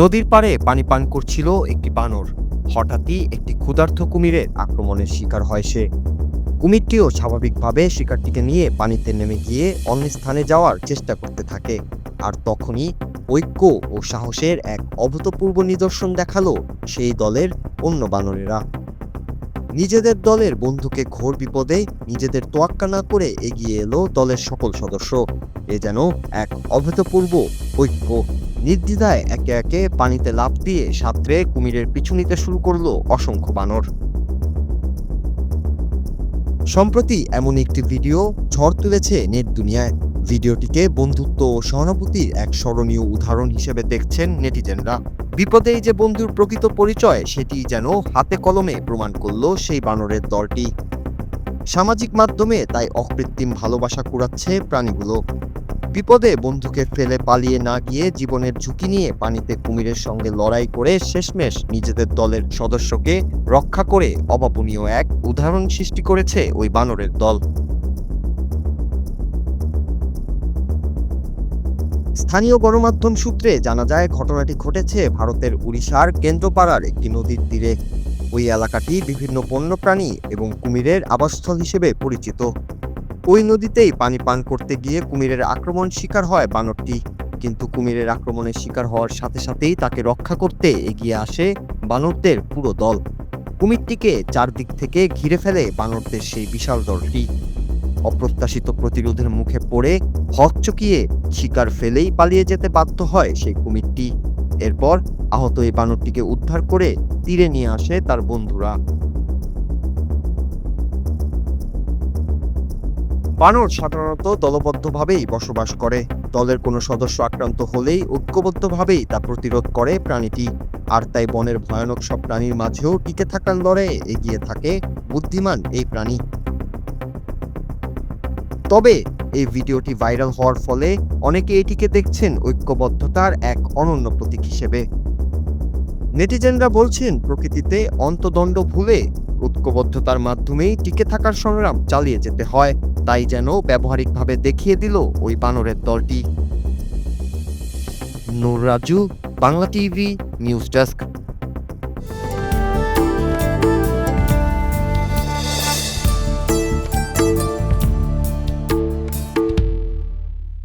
নদীর পাড়ে পানি পান করছিল একটি বানর। হঠাৎই একটি ক্ষুধার্ত কুমিরের আক্রমণের শিকার হয় সে। কুমিরটিও স্বাভাবিকভাবে শিকারটিকে নিয়ে পানিতে নেমে গিয়ে অন্য স্থানে যাওয়ার চেষ্টা করতে থাকে। আর তখনই ঐক্য ও সাহসের এক অভূতপূর্ব নিদর্শন দেখালো সেই দলের অন্য বানরেরা। নিজেদের দলের বন্ধুকে ঘোর বিপদে নিজেদের তোয়াক্কা না করে এগিয়ে এলো দলের সকল সদস্য। এ যেন এক অভূতপূর্ব ঐক্য। নির্দ্বিধায় একে একে পানিতে লাফ দিয়ে সাঁতরে কুমিরের পিছু নিতে শুরু করলো অসংখ্য বানর। সম্প্রতি এমন একটি ভিডিও ঝড় তুলেছে নেট দুনিয়ায়। ভিডিওটিকে বন্ধুত্ব ও সহানুভূতির এক স্মরণীয় উদাহরণ হিসেবে দেখছেন নেটিজেনরা। বিপদেই যে বন্ধুর প্রকৃত পরিচয় সেটি যেন হাতে কলমে প্রমাণ করল সেই বানরের দলটি। সামাজিক মাধ্যমে তাই অকৃত্রিম ভালোবাসা কুড়াচ্ছে প্রাণীগুলো। বিপদে বন্ধুকে ফেলে পালিয়ে না গিয়ে জীবনের ঝুঁকি নিয়ে পানিতে কুমিরের সঙ্গে লড়াই করে শেষমেশ নিজেদের দলের সদস্যকে রক্ষা করে অভাবনীয় এক উদাহরণ সৃষ্টি করেছে ওই বানরের দল। স্থানীয় গণমাধ্যম সূত্রে জানা যায়, ঘটনাটি ঘটেছে ভারতের উড়িষ্যার কেন্দ্রপাড়ার একটি নদীর তীরে। ওই এলাকাটি বিভিন্ন বন্যপ্রাণী এবং কুমিরের আবাসস্থল হিসেবে পরিচিত। ওই নদীতেই পানি পান করতে গিয়ে কুমিরের আক্রমণ শিকার হয় বানরটি। কিন্তু কুমিরের আক্রমণের শিকার হওয়ার সাথে সাথেই তাকে রক্ষা করতে এগিয়ে আসে বানরদের পুরো দল। কুমিরটিকে চারদিক থেকে ঘিরে ফেলে বানরদের সেই বিশাল দলটি। অপ্রত্যাশিত প্রতিরোধের মুখে পড়ে হকচকিয়ে শিকার ফেলেই পালিয়ে যেতে বাধ্য হয় সেই কুমিরটি। এরপর আহত এই বানরটিকে উদ্ধার করে তীরে নিয়ে আসে তার বন্ধুরা। বানর সাধারণত দলবদ্ধভাবেই বসবাস করে। দলের কোনো সদস্য আক্রান্ত হলেই ঐক্যবদ্ধভাবেই তা প্রতিরোধ করে প্রাণীটি। আর তাই বনের ভয়ানক সব প্রাণীর মাঝেও টিকে থাকার লড়াইয়ে এগিয়ে থাকে বুদ্ধিমান এই প্রাণী। তবে এই ভিডিওটি ভাইরাল হওয়ার ফলে অনেকে এটিকে দেখছেন ঐক্যবদ্ধতার এক অনন্য প্রতীক হিসেবে। নেটিজেনরা বলছেন, প্রকৃতিতে অন্তদণ্ড ভুলে ঐক্যবদ্ধতার মাধ্যমেই টিকে থাকার সংগ্রাম চালিয়ে যেতে হয়। তাই যেন ব্যবহারিকভাবে দেখিয়ে দিল ওই বানরের দলটি। Noor Raju, Bangla TV, news desk.